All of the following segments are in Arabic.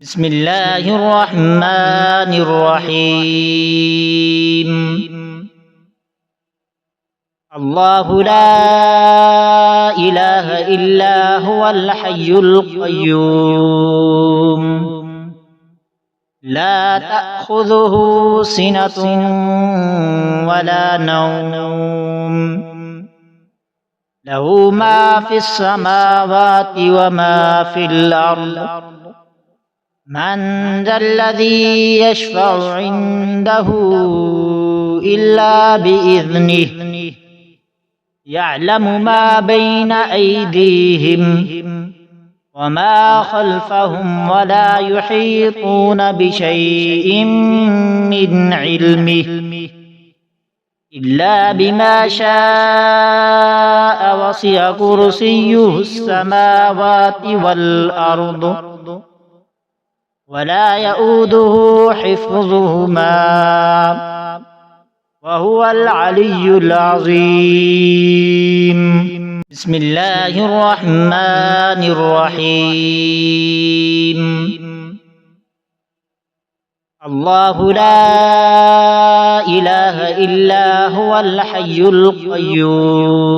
بسم الله الرحمن الرحيم. الله لا إله إلا هو الحي القيوم لا تأخذه سنة ولا نوم له ما في السماوات وما في الأرض من ذا الذي يشفع عنده إلا بإذنه يعلم ما بين أيديهم وما خلفهم ولا يحيطون بشيء من علمه إلا بما شاء وسع كرسيه السماوات والأرض ولا يؤوده حفظهما وهو العلي العظيم. بسم الله الرحمن الرحيم. الله لا إله إلا هو الحي القيوم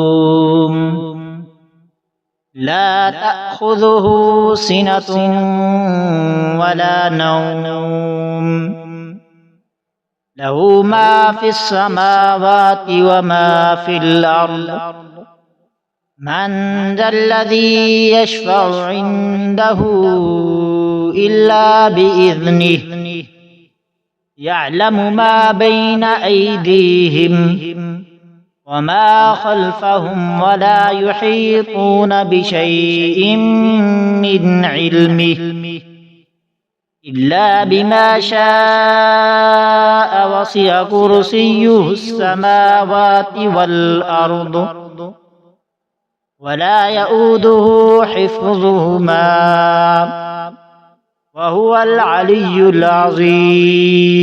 لا تأخذه سنة ولا نوم له ما في السماوات وما في الأرض من ذا الذي يشفع عنده إلا بإذنه يعلم ما بين أيديهم وما خلفهم ولا يحيطون بشيء من علمه إلا بما شاء وسع كرسيه السماوات والأرض ولا يؤوده حفظهما وهو العلي العظيم.